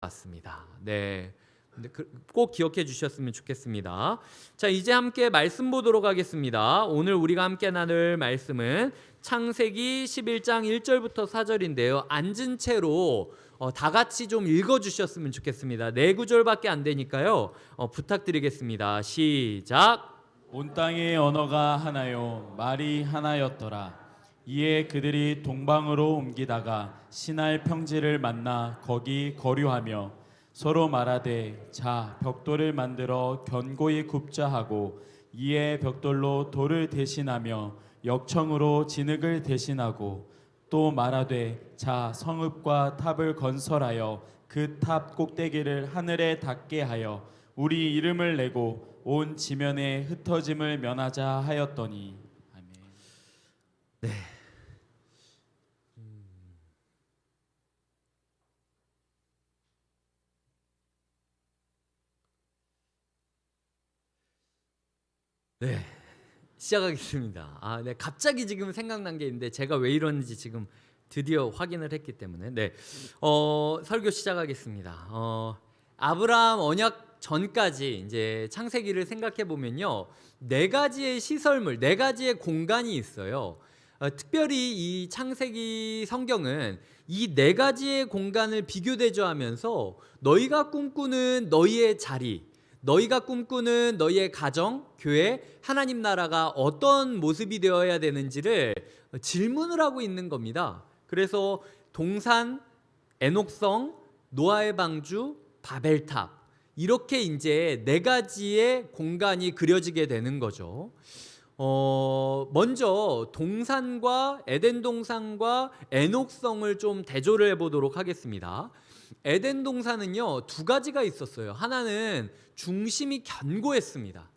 맞습니다. 네. 근데 꼭 기억해 주셨으면 좋겠습니다. 자, 이제 함께 말씀 보도록 하겠습니다. 오늘 우리가 함께 나눌 말씀은 창세기 11장 1절부터 4절인데요. 앉은 채로 다 같이 좀 읽어 주셨으면 좋겠습니다. 네 구절밖에 안 되니까요. 부탁드리겠습니다. 시작. 온 땅의 언어가 하나요 말이 하나였더라. 이에 그들이 동방으로 옮기다가 시날 평지를 만나 거기 거류하며 서로 말하되 자 벽돌을 만들어 견고히 굽자 하고 이에 벽돌로 돌을 대신하며 역청으로 진흙을 대신하고 또 말하되 자 성읍과 탑을 건설하여 그 탑 꼭대기를 하늘에 닿게 하여 우리 이름을 내고 온 지면에 흩어짐을 면하자 하였더니. 아멘. 네. 네. 시작하겠습니다. 네. 갑자기 지금 생각난 게 있는데 제가 왜 이러는지 지금 드디어 확인을 했기 때문에 설교 시작하겠습니다. 아브라함 언약 전까지 이제 창세기를 생각해 보면요, 네 가지의 시설물, 네 가지의 공간이 있어요. 특별히 이 창세기 성경은 이 네 가지의 공간을 비교 대조하면서 너희가 꿈꾸는 너희의 자리, 너희가 꿈꾸는 너희의 가정, 교회, 하나님 나라가 어떤 모습이 되어야 되는지를 질문을 하고 있는 겁니다. 그래서 동산, 에녹성, 노아의 방주, 바벨탑, 이렇게 이제 네 가지의 공간이 그려지게 되는 거죠. 먼저 동산과 에덴 동산과 에녹성을 좀 대조를 해보도록 하겠습니다. 에덴 동산은요, 두 가지가 있었어요. 하나는 중심이 견고했습니다.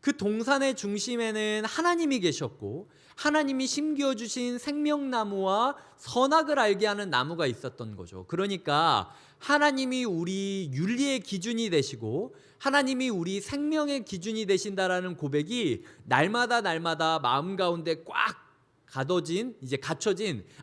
그 동산의 중심에는 하나님이 계셨고 하나님이 심겨 주신 생명나무와 선악을 알게 하는 나무가 있었던 거죠. 그러니까 하나님이 우리 윤리의 기준이 되시고 하나님이 우리 생명의 기준이 되신다라는 고백이 날마다 마음 가운데 꽉 갇혀진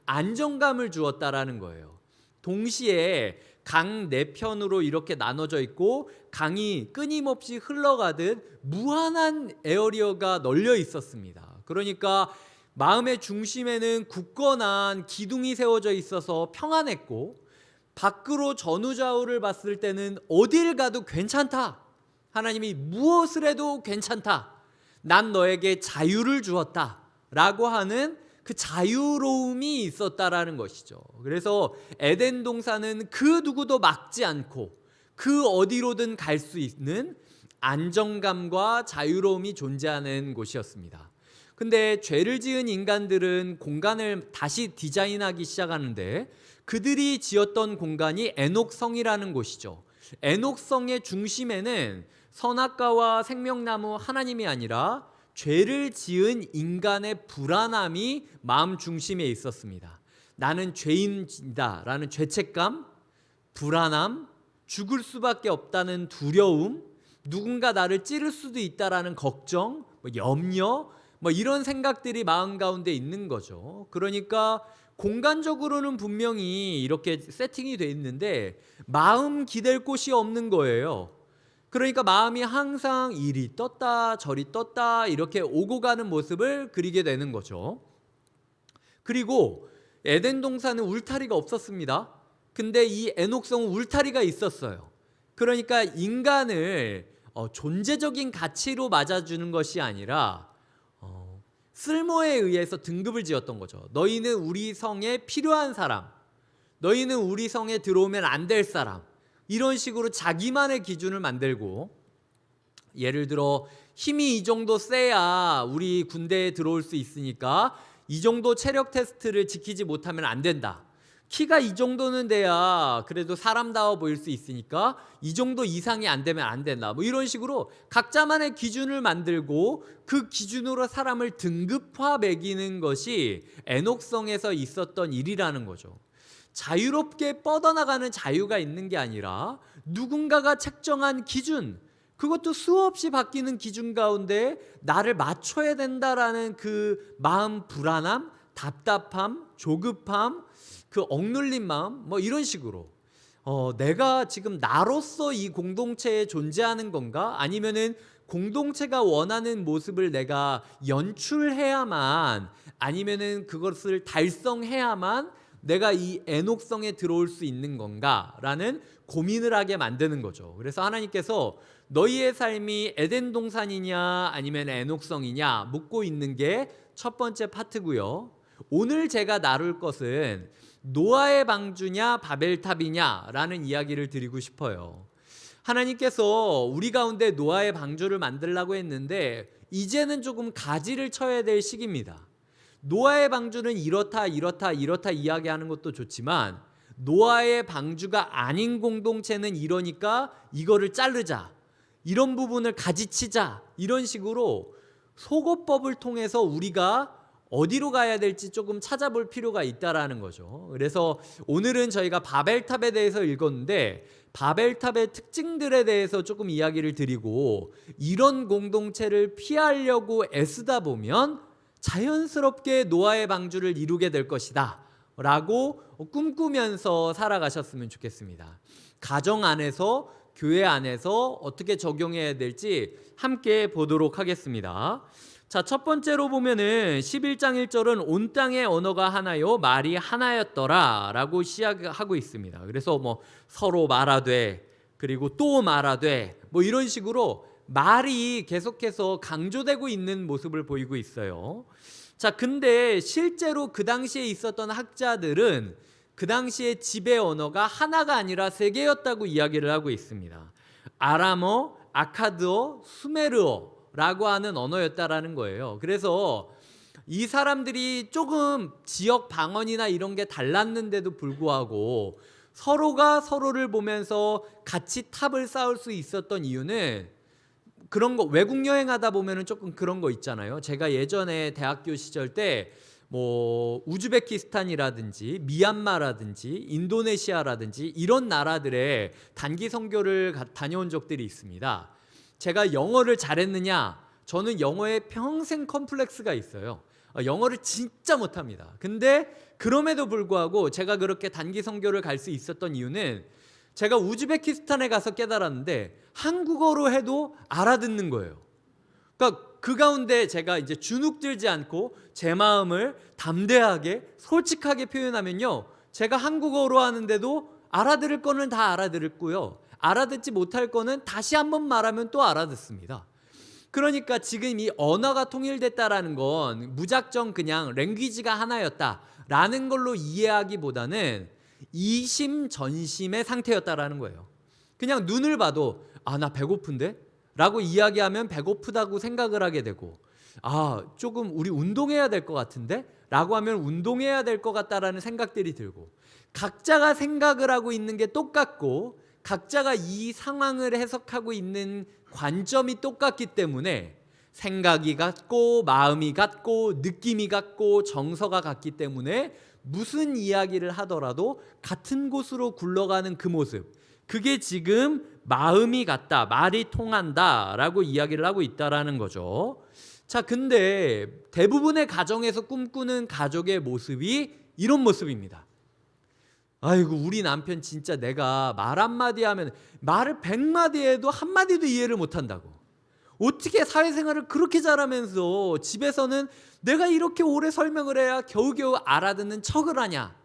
안정감을 주었다라는 거예요. 동시에 강 네 편으로 이렇게 나눠져 있고 강이 끊임없이 흘러가듯 무한한 에어리어가 널려 있었습니다. 그러니까 마음의 중심에는 굳건한 기둥이 세워져 있어서 평안했고, 밖으로 전후좌우를 봤을 때는 어딜 가도 괜찮다, 하나님이 무엇을 해도 괜찮다, 난 너에게 자유를 주었다 라고 하는 그 자유로움이 있었다라는 것이죠. 그래서 에덴 동산은 그 누구도 막지 않고 그 어디로든 갈 수 있는 안정감과 자유로움이 존재하는 곳이었습니다. 근데 죄를 지은 인간들은 공간을 다시 디자인하기 시작하는데 그들이 지었던 공간이 에녹성이라는 곳이죠. 에녹성의 중심에는 선악과와 생명나무 하나님이 아니라 죄를 지은 인간의 불안함이 마음 중심에 있었습니다. 나는 죄인이다 라는 죄책감, 불안함, 죽을 수밖에 없다는 두려움, 누군가 나를 찌를 수도 있다라는 걱정, 염려, 이런 생각들이 마음 가운데 있는 거죠. 그러니까 공간적으로는 분명히 이렇게 세팅이 돼 있는데 마음 기댈 곳이 없는 거예요. 그러니까 마음이 항상 이리 떴다 저리 떴다 이렇게 오고 가는 모습을 그리게 되는 거죠. 그리고 에덴 동산은 울타리가 없었습니다. 근데 이 에녹성은 울타리가 있었어요. 그러니까 인간을 존재적인 가치로 맞아주는 것이 아니라 쓸모에 의해서 등급을 지었던 거죠. 너희는 우리 성에 필요한 사람, 너희는 우리 성에 들어오면 안 될 사람, 이런 식으로 자기만의 기준을 만들고, 예를 들어 힘이 이 정도 세야 우리 군대에 들어올 수 있으니까 이 정도 체력 테스트를 지키지 못하면 안 된다. 키가 이 정도는 돼야 그래도 사람다워 보일 수 있으니까 이 정도 이상이 안 되면 안 된다. 이런 식으로 각자만의 기준을 만들고 그 기준으로 사람을 등급화 매기는 것이 에녹성에서 있었던 일이라는 거죠. 자유롭게 뻗어나가는 자유가 있는 게 아니라 누군가가 책정한 기준, 그것도 수없이 바뀌는 기준 가운데 나를 맞춰야 된다라는 그 마음 불안함, 답답함, 조급함, 그 억눌린 마음, 이런 식으로 내가 지금 나로서 이 공동체에 존재하는 건가? 아니면은 공동체가 원하는 모습을 내가 연출해야만, 아니면은 그것을 달성해야만 내가 이 애녹성에 들어올 수 있는 건가라는 고민을 하게 만드는 거죠. 그래서 하나님께서 너희의 삶이 에덴 동산이냐 아니면 애녹성이냐 묻고 있는 게 첫 번째 파트고요. 오늘 제가 나눌 것은 노아의 방주냐 바벨탑이냐라는 이야기를 드리고 싶어요. 하나님께서 우리 가운데 노아의 방주를 만들라고 했는데 이제는 조금 가지를 쳐야 될 시기입니다. 노아의 방주는 이렇다 이야기하는 것도 좋지만 노아의 방주가 아닌 공동체는 이러니까 이거를 자르자, 이런 부분을 가지치자, 이런 식으로 속어법을 통해서 우리가 어디로 가야 될지 조금 찾아볼 필요가 있다라는 거죠. 그래서 오늘은 저희가 바벨탑에 대해서 읽었는데 바벨탑의 특징들에 대해서 조금 이야기를 드리고, 이런 공동체를 피하려고 애쓰다 보면 자연스럽게 노아의 방주를 이루게 될 것이다 라고 꿈꾸면서 살아가셨으면 좋겠습니다. 가정 안에서, 교회 안에서 어떻게 적용해야 될지 함께 보도록 하겠습니다. 자, 첫 번째로 보면은 11장 1절은 온 땅의 언어가 하나요 말이 하나였더라 라고 시작하고 있습니다. 그래서 뭐 서로 말하되, 그리고 또 말하되, 뭐 이런 식으로 말이 계속해서 강조되고 있는 모습을 보이고 있어요. 자, 근데 실제로 그 당시에 있었던 학자들은 그 당시에 지배 언어가 하나가 아니라 세 개였다고 이야기를 하고 있습니다. 아람어, 아카드어, 수메르어라고 하는 언어였다라는 거예요. 그래서 이 사람들이 조금 지역 방언이나 이런 게 달랐는데도 불구하고 서로가 서로를 보면서 같이 탑을 쌓을 수 있었던 이유는, 그런 거 외국 여행하다 보면은 조금 그런 거 있잖아요. 제가 예전에 대학교 시절 때 뭐 우즈베키스탄이라든지 미얀마라든지 인도네시아라든지 이런 나라들의 단기 선교를 다녀온 적들이 있습니다. 제가 영어를 잘했느냐? 저는 영어에 평생 컴플렉스가 있어요. 영어를 진짜 못합니다. 근데 그럼에도 불구하고 제가 그렇게 단기 선교를 갈 수 있었던 이유는, 제가 우즈베키스탄에 가서 깨달았는데 한국어로 해도 알아듣는 거예요. 그러니까 그 가운데 제가 이제 주눅들지 않고 제 마음을 담대하게 솔직하게 표현하면요, 제가 한국어로 하는데도 알아들을 거는 다 알아들었고요, 알아듣지 못할 거는 다시 한번 말하면 또 알아듣습니다. 그러니까 지금 이 언어가 통일됐다라는 건 무작정 그냥 랭귀지가 하나였다라는 걸로 이해하기보다는 이심전심의 상태였다라는 거예요. 그냥 눈을 봐도 나 배고픈데? 라고 이야기하면 배고프다고 생각을 하게 되고, 조금 우리 운동해야 될 것 같은데? 라고 하면 운동해야 될 것 같다라는 생각들이 들고, 각자가 생각을 하고 있는 게 똑같고 각자가 이 상황을 해석하고 있는 관점이 똑같기 때문에 생각이 같고 마음이 같고 느낌이 같고 정서가 같기 때문에 무슨 이야기를 하더라도 같은 곳으로 굴러가는 그 모습, 그게 지금 마음이 같다, 말이 통한다 라고 이야기를 하고 있다라는 거죠. 자, 근데 대부분의 가정에서 꿈꾸는 가족의 모습이 이런 모습입니다. 아이고, 우리 남편 진짜 내가 말 한마디 하면 말을 100마디 해도 한마디도 이해를 못한다고. 어떻게 사회생활을 그렇게 잘하면서 집에서는 내가 이렇게 오래 설명을 해야 겨우겨우 알아듣는 척을 하냐,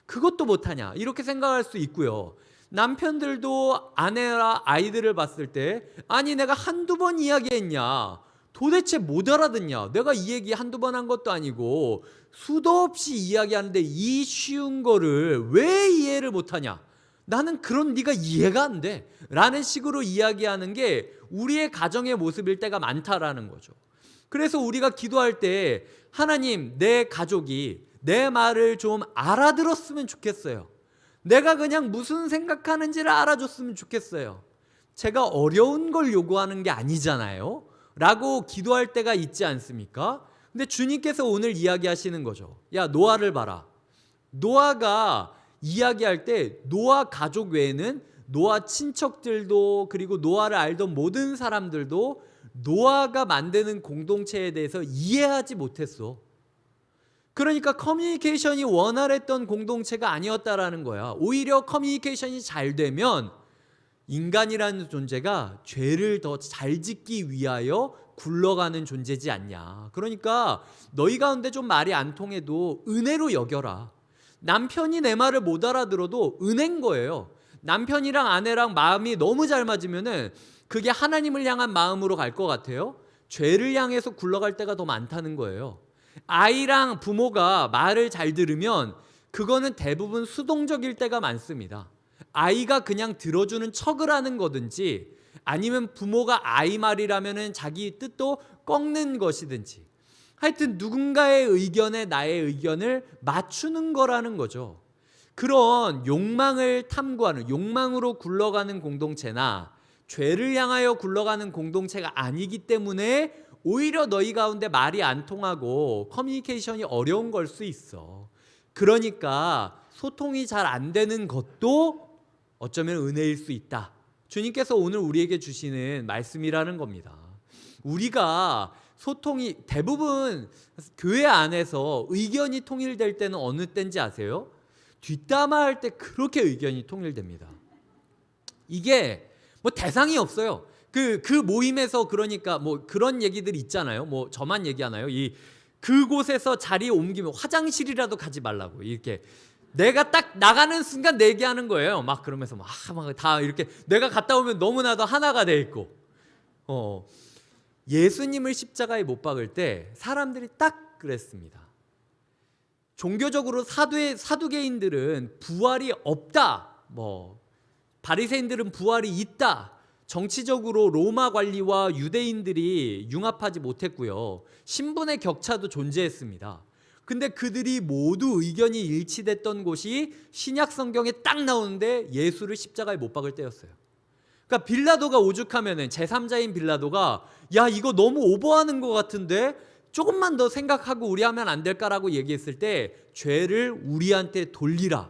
그것도 못하냐, 이렇게 생각할 수 있고요. 남편들도 아내나 아이들을 봤을 때, 아니 내가 한두 번 이야기했냐, 도대체 못 알아듣냐, 내가 이 얘기 한두 번 한 것도 아니고 수도 없이 이야기하는데 이 쉬운 거를 왜 이해를 못하냐, 나는 그런 네가 이해가 안 돼 라는 식으로 이야기하는 게 우리의 가정의 모습일 때가 많다라는 거죠. 그래서 우리가 기도할 때, 하나님, 내 가족이 내 말을 좀 알아들었으면 좋겠어요. 내가 그냥 무슨 생각하는지를 알아줬으면 좋겠어요. 제가 어려운 걸 요구하는 게 아니잖아요 라고 기도할 때가 있지 않습니까? 근데 주님께서 오늘 이야기하시는 거죠. 야, 노아를 봐라. 노아가 이야기할 때 노아 가족 외에는 노아 친척들도, 그리고 노아를 알던 모든 사람들도 노아가 만드는 공동체에 대해서 이해하지 못했어. 그러니까 커뮤니케이션이 원활했던 공동체가 아니었다라는 거야. 오히려 커뮤니케이션이 잘 되면 인간이라는 존재가 죄를 더 잘 짓기 위하여 굴러가는 존재지 않냐. 그러니까 너희 가운데 좀 말이 안 통해도 은혜로 여겨라. 남편이 내 말을 못 알아들어도 은혜인 거예요. 남편이랑 아내랑 마음이 너무 잘 맞으면은 그게 하나님을 향한 마음으로 갈 것 같아요? 죄를 향해서 굴러갈 때가 더 많다는 거예요. 아이랑 부모가 말을 잘 들으면 그거는 대부분 수동적일 때가 많습니다. 아이가 그냥 들어주는 척을 하는 거든지 아니면 부모가 아이 말이라면은 자기 뜻도 꺾는 것이든지 하여튼 누군가의 의견에 나의 의견을 맞추는 거라는 거죠. 그런 욕망을 탐구하는, 욕망으로 굴러가는 공동체나 죄를 향하여 굴러가는 공동체가 아니기 때문에 오히려 너희 가운데 말이 안 통하고 커뮤니케이션이 어려운 걸 수 있어. 그러니까 소통이 잘 안 되는 것도 어쩌면 은혜일 수 있다. 주님께서 오늘 우리에게 주시는 말씀이라는 겁니다. 우리가 소통이 대부분 교회 안에서 의견이 통일될 때는 어느 때인지 아세요? 뒷담화할 때 그렇게 의견이 통일됩니다. 이게 뭐 대상이 없어요. 그 모임에서 그러니까 뭐 그런 얘기들 있잖아요. 뭐 저만 얘기하나요? 그곳에서 자리 옮기면 화장실이라도 가지 말라고 이렇게 내가 딱 나가는 순간 내기하는 거예요. 막 그러면서 막 다 이렇게 내가 갔다 오면 너무나도 하나가 돼 있고. 예수님을 십자가에 못 박을 때 사람들이 딱 그랬습니다. 종교적으로 사두개인들은 부활이 없다. 뭐 바리새인들은 부활이 있다. 정치적으로 로마 관리와 유대인들이 융합하지 못했고요. 신분의 격차도 존재했습니다. 근데 그들이 모두 의견이 일치됐던 곳이 신약 성경에 딱 나오는데 예수를 십자가에 못 박을 때였어요. 그러니까 빌라도가 오죽하면은 제3자인 빌라도가 야 이거 너무 오버하는 것 같은데 조금만 더 생각하고 우리 하면 안 될까라고 얘기했을 때 죄를 우리한테 돌리라.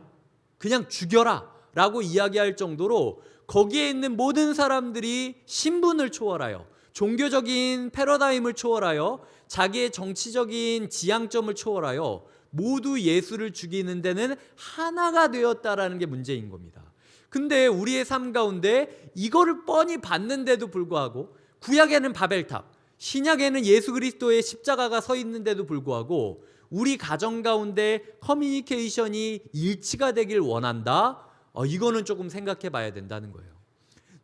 그냥 죽여라. 라고 이야기할 정도로 거기에 있는 모든 사람들이 신분을 초월하여 종교적인 패러다임을 초월하여 자기의 정치적인 지향점을 초월하여 모두 예수를 죽이는 데는 하나가 되었다라는 게 문제인 겁니다. 근데 우리의 삶 가운데 이거를 뻔히 봤는데도 불구하고 구약에는 바벨탑, 신약에는 예수 그리스도의 십자가가 서 있는데도 불구하고 우리 가정 가운데 커뮤니케이션이 일치가 되길 원한다? 이거는 조금 생각해 봐야 된다는 거예요.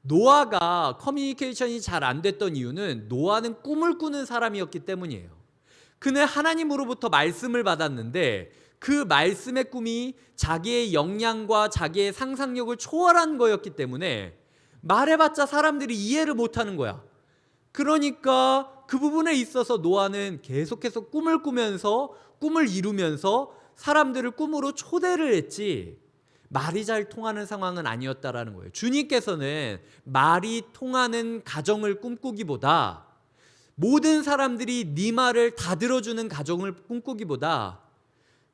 노아가 커뮤니케이션이 잘 안 됐던 이유는 노아는 꿈을 꾸는 사람이었기 때문이에요. 그는 하나님으로부터 말씀을 받았는데 그 말씀의 꿈이 자기의 역량과 자기의 상상력을 초월한 거였기 때문에 말해봤자 사람들이 이해를 못하는 거야. 그러니까 그 부분에 있어서 노아는 계속해서 꿈을 꾸면서 꿈을 이루면서 사람들을 꿈으로 초대를 했지 말이 잘 통하는 상황은 아니었다라는 거예요. 주님께서는 말이 통하는 가정을 꿈꾸기보다 모든 사람들이 네 말을 다 들어주는 가정을 꿈꾸기보다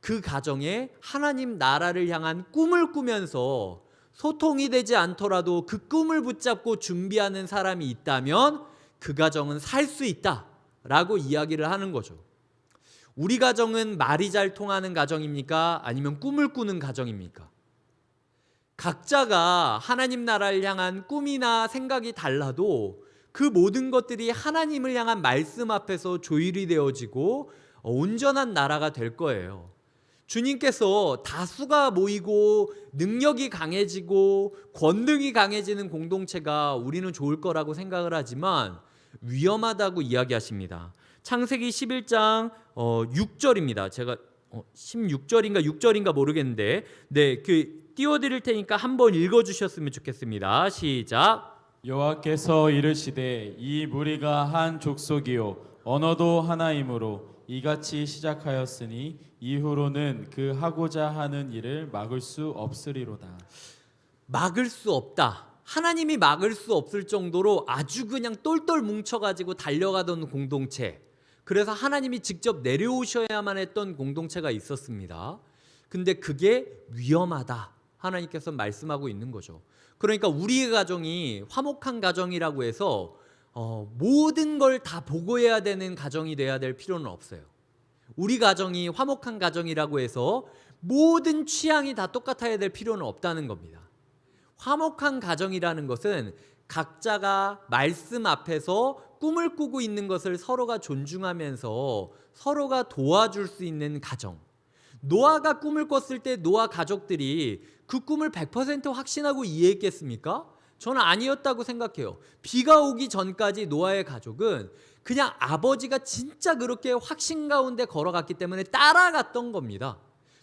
그 가정에 하나님 나라를 향한 꿈을 꾸면서 소통이 되지 않더라도 그 꿈을 붙잡고 준비하는 사람이 있다면 그 가정은 살 수 있다라고 이야기를 하는 거죠. 우리 가정은 말이 잘 통하는 가정입니까? 아니면 꿈을 꾸는 가정입니까? 각자가 하나님 나라를 향한 꿈이나 생각이 달라도 그 모든 것들이 하나님을 향한 말씀 앞에서 조율이 되어지고 온전한 나라가 될 거예요. 주님께서 다수가 모이고 능력이 강해지고 권능이 강해지는 공동체가 우리는 좋을 거라고 생각을 하지만 위험하다고 이야기하십니다. 창세기 11장 6절입니다. 제가 16절인가 6절인가 모르겠는데 띄워드릴 테니까 한번 읽어주셨으면 좋겠습니다. 시작. 여호와께서 이르시되 이 무리가 한 족속이요 언어도 하나이므로 이같이 시작하였으니 이후로는 그 하고자 하는 일을 막을 수 없으리로다. 막을 수 없다. 하나님이 막을 수 없을 정도로 아주 그냥 똘똘 뭉쳐가지고 달려가던 공동체. 그래서 하나님이 직접 내려오셔야만 했던 공동체가 있었습니다. 근데 그게 위험하다. 하나님께서 말씀하고 있는 거죠. 그러니까 우리의 가정이 화목한 가정이라고 해서 모든 걸 다 보고해야 되는 가정이 돼야 될 필요는 없어요. 우리 가정이 화목한 가정이라고 해서 모든 취향이 다 똑같아야 될 필요는 없다는 겁니다. 화목한 가정이라는 것은 각자가 말씀 앞에서 꿈을 꾸고 있는 것을 서로가 존중하면서 서로가 도와줄 수 있는 가정. 노아가 꿈을 꿨을 때 노아 가족들이 그 꿈을 100% 확신하고 이해했겠습니까? 저는 아니었다고 생각해요. 비가 오기 전까지 노아의 가족은 그냥 아버지가 진짜 그렇게 확신 가운데 걸어갔기 때문에 따라갔던 겁니다.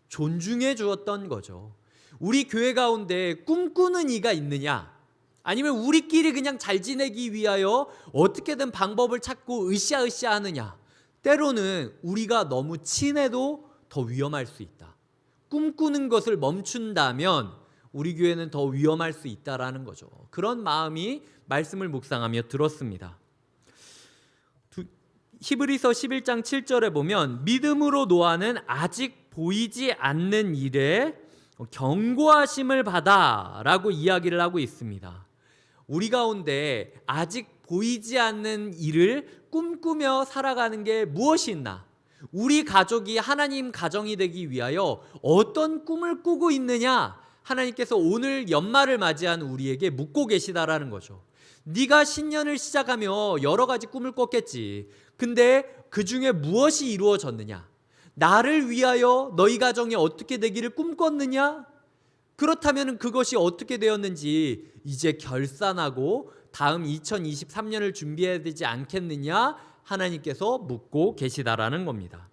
존중해 주었던 거죠. 우리 교회 가운데 꿈꾸는 이가 있느냐? 아니면 우리끼리 그냥 잘 지내기 위하여 어떻게든 방법을 찾고 으쌰으쌰 하느냐? 때로는 우리가 너무 친해도 더 위험할 수 있다. 꿈꾸는 것을 멈춘다면 우리 교회는 더 위험할 수 있다라는 거죠. 그런 마음이 말씀을 묵상하며 들었습니다. 히브리서 11장 7절에 보면 믿음으로 노아는 아직 보이지 않는 일에 경고하심을 받아라고 이야기를 하고 있습니다. 우리 가운데 아직 보이지 않는 일을 꿈꾸며 살아가는 게 무엇이 있나? 우리 가족이 하나님 가정이 되기 위하여 어떤 꿈을 꾸고 있느냐? 하나님께서 오늘 연말을 맞이한 우리에게 묻고 계시다라는 거죠. 네가 신년을 시작하며 여러 가지 꿈을 꿨겠지. 근데 그 중에 무엇이 이루어졌느냐? 나를 위하여 너희 가정이 어떻게 되기를 꿈꿨느냐? 그렇다면 그것이 어떻게 되었는지 이제 결산하고 다음 2023년을 준비해야 되지 않겠느냐? 하나님께서 묻고 계시다라는 겁니다.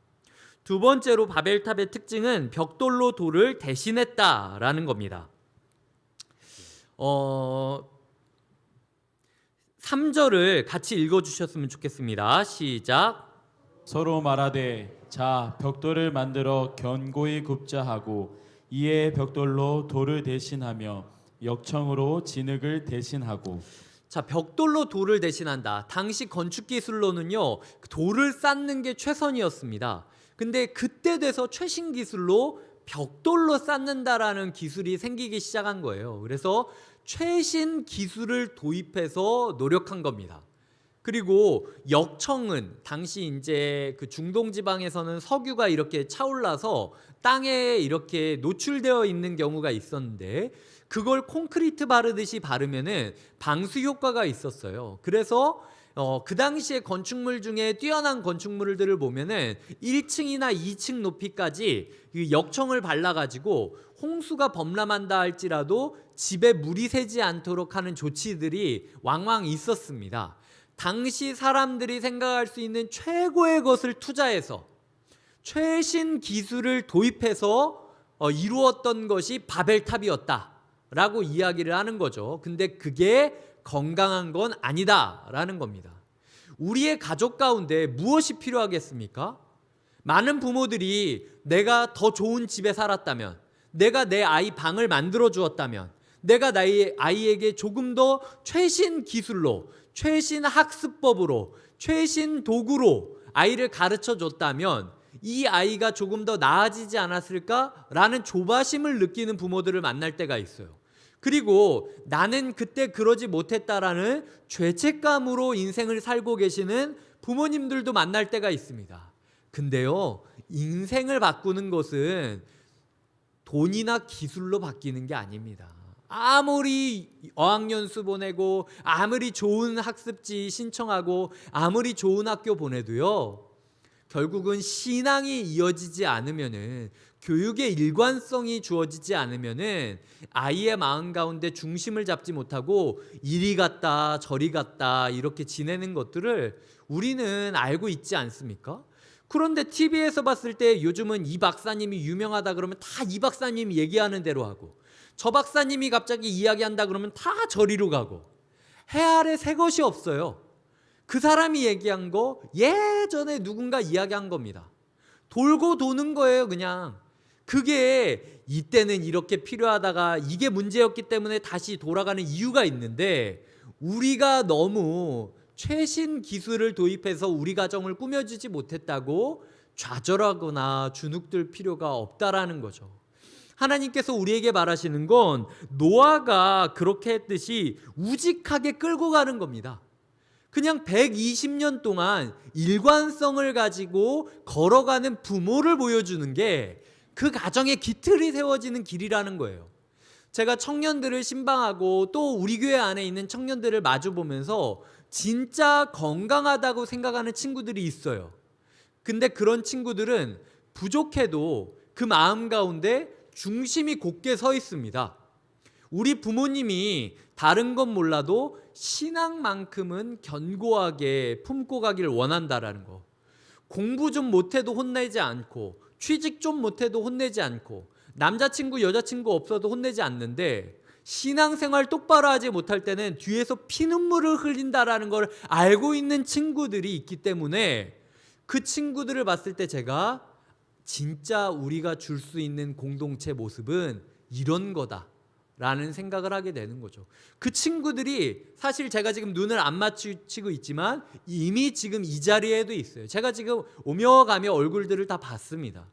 두 번째로 바벨탑의 특징은 벽돌로 돌을 대신했다라는 겁니다. 3절을 같이 읽어주셨으면 좋겠습니다. 시작. 서로 말하되 자 벽돌을 만들어 견고히 굽자 하고 이에 벽돌로 돌을 대신하며 역청으로 진흙을 대신하고. 자, 벽돌로 돌을 대신한다. 당시 건축 기술로는요, 돌을 쌓는 게 최선이었습니다. 근데 그때 돼서 최신 기술로 벽돌로 쌓는다라는 기술이 생기기 시작한 거예요. 그래서 최신 기술을 도입해서 노력한 겁니다. 그리고 역청은 당시 이제 그 중동 지방에서는 석유가 이렇게 차올라서 땅에 이렇게 노출되어 있는 경우가 있었는데 그걸 콘크리트 바르듯이 바르면은 방수 효과가 있었어요. 그래서 그 당시에 건축물 중에 뛰어난 건축물들을 보면은 1층이나 2층 높이까지 그 역청을 발라가지고 홍수가 범람한다 할지라도 집에 물이 새지 않도록 하는 조치들이 왕왕 있었습니다. 당시 사람들이 생각할 수 있는 최고의 것을 투자해서 최신 기술을 도입해서 이루었던 것이 바벨탑이었다라고 이야기를 하는 거죠. 근데 그게 건강한 건 아니다라는 겁니다. 우리의 가족 가운데 무엇이 필요하겠습니까? 많은 부모들이 내가 더 좋은 집에 살았다면, 내가 내 아이 방을 만들어 주었다면, 내가 나의 아이에게 조금 더 최신 기술로, 최신 학습법으로, 최신 도구로 아이를 가르쳐 줬다면 이 아이가 조금 더 나아지지 않았을까라는 조바심을 느끼는 부모들을 만날 때가 있어요. 그리고 나는 그때 그러지 못했다라는 죄책감으로 인생을 살고 계시는 부모님들도 만날 때가 있습니다. 근데요, 인생을 바꾸는 것은 돈이나 기술로 바뀌는 게 아닙니다. 아무리 어학연수 보내고 아무리 좋은 학습지 신청하고 아무리 좋은 학교 보내도요, 결국은 신앙이 이어지지 않으면은, 교육의 일관성이 주어지지 않으면은 아이의 마음 가운데 중심을 잡지 못하고 이리 갔다 저리 갔다 이렇게 지내는 것들을 우리는 알고 있지 않습니까? 그런데 TV에서 봤을 때 요즘은 이 박사님이 유명하다 그러면 다 이 박사님이 얘기하는 대로 하고, 저 박사님이 갑자기 이야기한다 그러면 다 저리로 가고, 해 아래 새 것이 없어요. 그 사람이 얘기한 거 예전에 누군가 이야기한 겁니다. 돌고 도는 거예요, 그냥. 그게 이때는 이렇게 필요하다가 이게 문제였기 때문에 다시 돌아가는 이유가 있는데, 우리가 너무 최신 기술을 도입해서 우리 가정을 꾸며주지 못했다고 좌절하거나 주눅들 필요가 없다라는 거죠. 하나님께서 우리에게 말하시는 건 노아가 그렇게 했듯이 우직하게 끌고 가는 겁니다. 그냥 120년 동안 일관성을 가지고 걸어가는 부모를 보여주는 게 그 가정의 기틀이 세워지는 길이라는 거예요. 제가 청년들을 신방하고 또 우리 교회 안에 있는 청년들을 마주 보면서 진짜 건강하다고 생각하는 친구들이 있어요. 근데 그런 친구들은 부족해도 그 마음 가운데 중심이 곧게 서 있습니다. 우리 부모님이 다른 건 몰라도 신앙만큼은 견고하게 품고 가기를 원한다라는 거. 공부 좀 못해도 혼내지 않고, 취직 좀 못해도 혼내지 않고, 남자친구 여자친구 없어도 혼내지 않는데, 신앙생활 똑바로 하지 못할 때는 뒤에서 피눈물을 흘린다라는 걸 알고 있는 친구들이 있기 때문에 그 친구들을 봤을 때 제가 진짜 우리가 줄 수 있는 공동체 모습은 이런 거다라는 생각을 하게 되는 거죠. 그 친구들이 사실 제가 지금 눈을 안 마주치고 있지만 이미 지금 이 자리에도 있어요. 제가 지금 오며 가며 얼굴들을 다 봤습니다.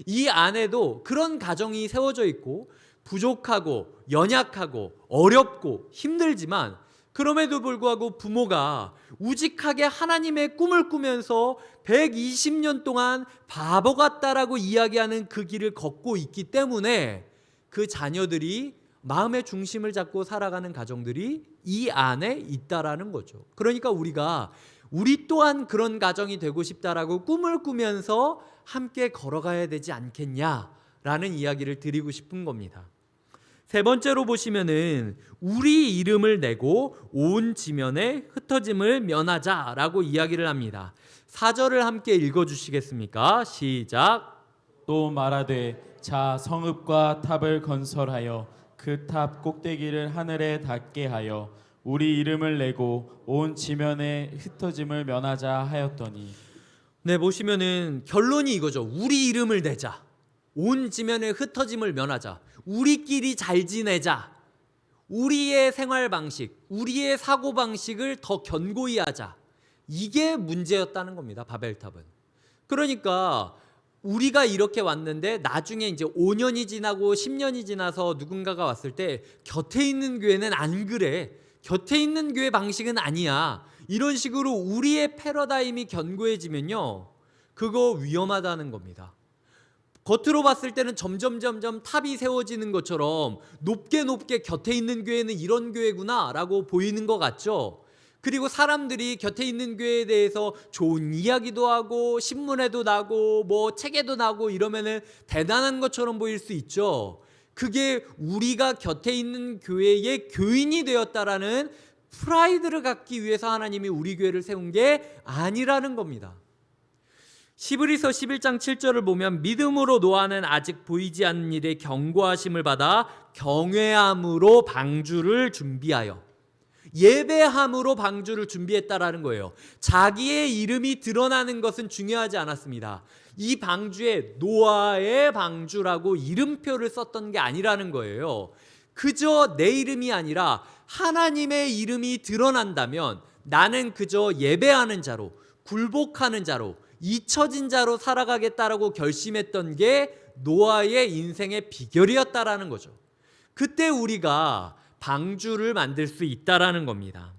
이 안에도 그런 가정이 세워져 있고 부족하고 연약하고 어렵고 힘들지만 그럼에도 불구하고 부모가 우직하게 하나님의 꿈을 꾸면서 120년 동안 바보 같다라고 이야기하는 그 길을 걷고 있기 때문에 그 자녀들이 마음의 중심을 잡고 살아가는 가정들이 이 안에 있다라는 거죠. 그러니까 우리 또한 그런 가정이 되고 싶다라고 꿈을 꾸면서 함께 걸어가야 되지 않겠냐라는 이야기를 드리고 싶은 겁니다. 세 번째로 보시면은 우리 이름을 내고 온 지면에 흩어짐을 면하자라고 이야기를 합니다. 4절을 함께 읽어주시겠습니까? 시작. 또 말하되 자 성읍과 탑을 건설하여 그 탑 꼭대기를 하늘에 닿게 하여 우리 이름을 내고 온 지면에 흩어짐을 면하자 하였더니. 네, 보시면은 결론이 이거죠. 우리 이름을 내자. 온 지면에 흩어짐을 면하자. 우리끼리 잘 지내자. 우리의 생활 방식, 우리의 사고 방식을 더 견고히 하자. 이게 문제였다는 겁니다. 바벨탑은. 그러니까 우리가 이렇게 왔는데 나중에 이제 5년이 지나고 10년이 지나서 누군가가 왔을 때 곁에 있는 교회는 안 그래. 곁에 있는 교회 방식은 아니야. 이런 식으로 우리의 패러다임이 견고해지면요, 그거 위험하다는 겁니다. 겉으로 봤을 때는 점점 탑이 세워지는 것처럼 높게 곁에 있는 교회는 이런 교회구나 라고 보이는 것 같죠. 그리고 사람들이 곁에 있는 교회에 대해서 좋은 이야기도 하고 신문에도 나고 뭐 책에도 나고 이러면은 대단한 것처럼 보일 수 있죠. 그게 우리가 곁에 있는 교회의 교인이 되었다라는 프라이드를 갖기 위해서 하나님이 우리 교회를 세운 게 아니라는 겁니다. 히브리서 11장 7절을 보면 믿음으로 노아는 아직 보이지 않는 일에 경고하심을 받아 경외함으로 방주를 준비하여, 예배함으로 방주를 준비했다라는 거예요. 자기의 이름이 드러나는 것은 중요하지 않았습니다. 이 방주에 노아의 방주라고 이름표를 썼던 게 아니라는 거예요. 그저 내 이름이 아니라 하나님의 이름이 드러난다면 나는 그저 예배하는 자로, 굴복하는 자로, 잊혀진 자로 살아가겠다라고 결심했던 게 노아의 인생의 비결이었다라는 거죠. 그때 우리가 방주를 만들 수 있다라는 겁니다.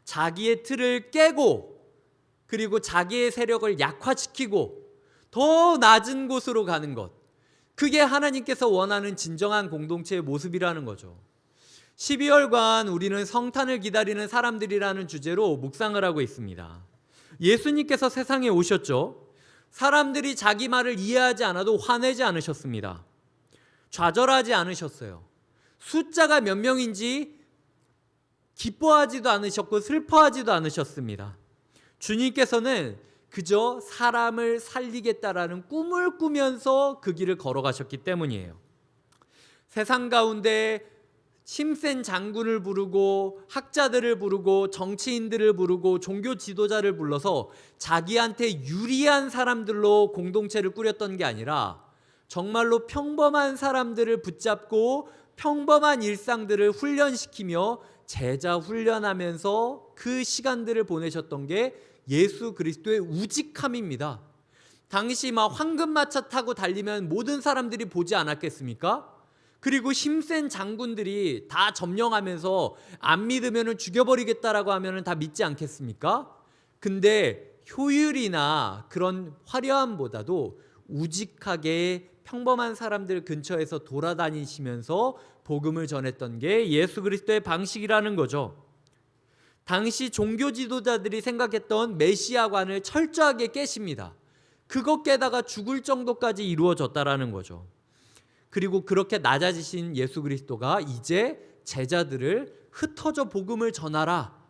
자기의 틀을 깨고 그리고 자기의 세력을 약화시키고 더 낮은 곳으로 가는 것, 그게 하나님께서 원하는 진정한 공동체의 모습이라는 거죠. 12월간 우리는 성탄을 기다리는 사람들이라는 주제로 묵상을 하고 있습니다. 예수님께서 세상에 오셨죠. 사람들이 자기 말을 이해하지 않아도 화내지 않으셨습니다. 좌절하지 않으셨어요. 숫자가 몇 명인지 기뻐하지도 않으셨고 슬퍼하지도 않으셨습니다. 주님께서는 그저 사람을 살리겠다라는 꿈을 꾸면서 그 길을 걸어가셨기 때문이에요. 세상 가운데 힘센 장군을 부르고 학자들을 부르고 정치인들을 부르고 종교 지도자를 불러서 자기한테 유리한 사람들로 공동체를 꾸렸던 게 아니라 정말로 평범한 사람들을 붙잡고 평범한 일상들을 훈련시키며 제자 훈련하면서 그 시간들을 보내셨던 게 예수 그리스도의 우직함입니다. 당시 막 황금마차 타고 달리면 모든 사람들이 보지 않았겠습니까? 그리고 힘센 장군들이 다 점령하면서 안 믿으면 죽여버리겠다라고 하면 다 믿지 않겠습니까? 근데 효율이나 그런 화려함보다도 우직하게 평범한 사람들 근처에서 돌아다니시면서 복음을 전했던 게 예수 그리스도의 방식이라는 거죠. 당시 종교 지도자들이 생각했던 메시아관을 철저하게 깨십니다. 그것 깨다가 죽을 정도까지 이루어졌다라는 거죠. 그리고 그렇게 낮아지신 예수 그리스도가 이제 제자들을 흩어져 복음을 전하라.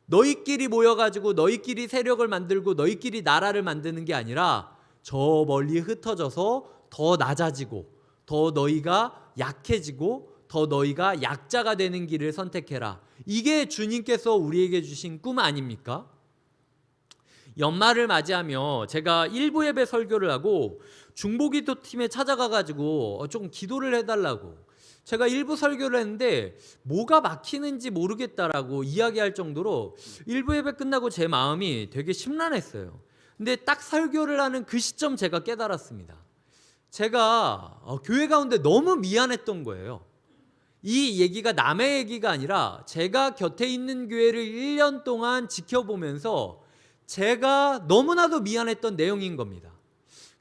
너희끼리 모여가지고 너희끼리 세력을 만들고 너희끼리 나라를 만드는 게 아니라 저 멀리 흩어져서 더 낮아지고 더 너희가 약해지고 더 너희가 약자가 되는 길을 선택해라. 이게 주님께서 우리에게 주신 꿈 아닙니까? 연말을 맞이하며 제가 일부 예배 설교를 하고 중보기도 팀에 찾아가가지고 좀 기도를 해달라고 제가 일부 설교를 했는데 뭐가 막히는지 모르겠다라고 이야기할 정도로 일부 예배 끝나고 제 마음이 되게 심란했어요. 근데 딱 설교를 하는 그 시점 제가 깨달았습니다. 제가 교회 가운데 너무 미안했던 거예요. 이 얘기가 남의 얘기가 아니라 제가 곁에 있는 교회를 1년 동안 지켜보면서 제가 너무나도 미안했던 내용인 겁니다.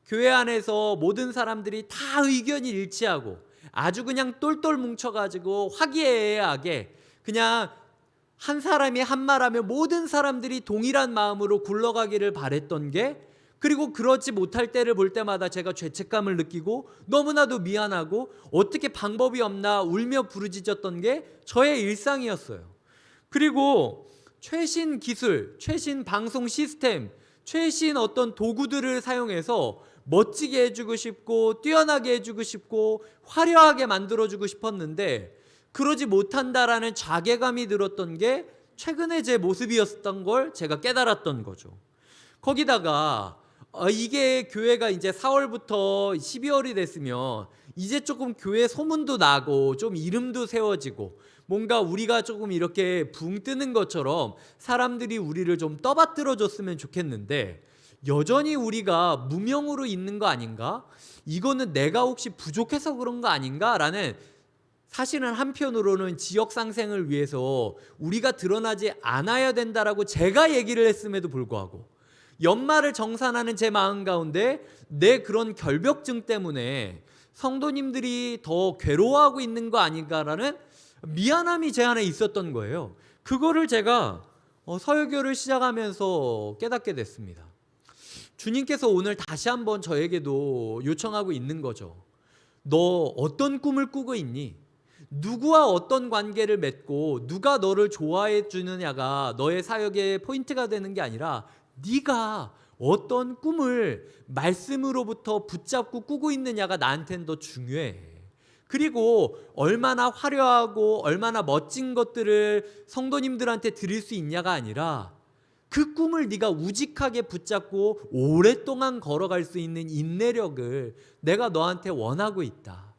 교회 안에서 모든 사람들이 다 의견이 일치하고 아주 그냥 똘똘 뭉쳐가지고 화기애애하게 그냥 한 사람이 한 말하면 모든 사람들이 동일한 마음으로 굴러가기를 바랬던 게, 그리고 그러지 못할 때를 볼 때마다 제가 죄책감을 느끼고 너무나도 미안하고 어떻게 방법이 없나 울며 부르짖었던 게 저의 일상이었어요. 그리고 최신 기술, 최신 방송 시스템, 최신 어떤 도구들을 사용해서 멋지게 해주고 싶고 뛰어나게 해주고 싶고 화려하게 만들어주고 싶었는데 그러지 못한다라는 자괴감이 들었던 게 최근에 제 모습이었던 걸 제가 깨달았던 거죠. 거기다가 이게 교회가 이제 4월부터 12월이 됐으면 이제 조금 교회 소문도 나고 좀 이름도 세워지고 뭔가 우리가 조금 이렇게 붕 뜨는 것처럼 사람들이 우리를 좀 떠받들어 줬으면 좋겠는데 여전히 우리가 무명으로 있는 거 아닌가? 이거는 내가 혹시 부족해서 그런 거 아닌가? 라는, 사실은 한편으로는 지역 상생을 위해서 우리가 드러나지 않아야 된다라고 제가 얘기를 했음에도 불구하고 연말을 정산하는 제 마음 가운데 내 그런 결벽증 때문에 성도님들이 더 괴로워하고 있는 거 아닌가라는 미안함이 제 안에 있었던 거예요. 그거를 제가 설교를 시작하면서 깨닫게 됐습니다. 주님께서 오늘 다시 한번 저에게도 요청하고 있는 거죠. 너 어떤 꿈을 꾸고 있니? 누구와 어떤 관계를 맺고 누가 너를 좋아해 주느냐가 너의 사역의 포인트가 되는 게 아니라 네가 어떤 꿈을 말씀으로부터 붙잡고 꾸고 있느냐가 나한테는 더 중요해. 그리고 얼마나 화려하고 얼마나 멋진 것들을 성도님들한테 드릴 수 있냐가 아니라 그 꿈을 네가 우직하게 붙잡고 오랫동안 걸어갈 수 있는 인내력을 내가 너한테 원하고 있다.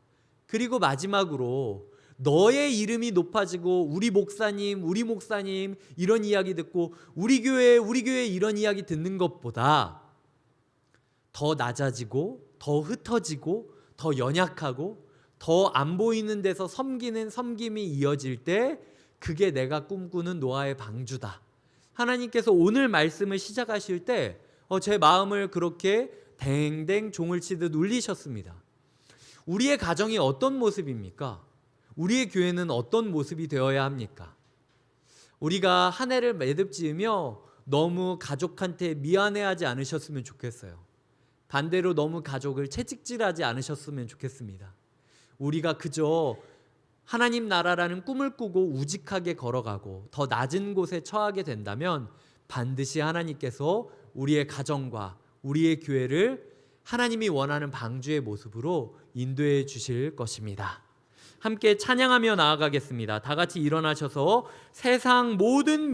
그리고 마지막으로 너의 이름이 높아지고 우리 목사님 이런 이야기 듣고 우리 교회 이런 이야기 듣는 것보다 더 낮아지고 더 흩어지고 더 연약하고 더 안 보이는 데서 섬기는 섬김이 이어질 때 그게 내가 꿈꾸는 노아의 방주다. 하나님께서 오늘 말씀을 시작하실 때 제 마음을 그렇게 댕댕 종을 치듯 울리셨습니다. 우리의 가정이 어떤 모습입니까? 우리의 교회는 어떤 모습이 되어야 합니까? 우리가 한 해를 매듭지으며 너무 가족한테 미안해하지 않으셨으면 좋겠어요. 반대로 너무 가족을 채찍질하지 않으셨으면 좋겠습니다. 우리가 그저 하나님 나라라는 꿈을 꾸고 우직하게 걸어가고 더 낮은 곳에 처하게 된다면 반드시 하나님께서 우리의 가정과 우리의 교회를 하나님이 원하는 방주의 모습으로 인도해 주실 것입니다. 함께 찬양하며 나아가겠습니다. 다 같이 일어나셔서 세상 모든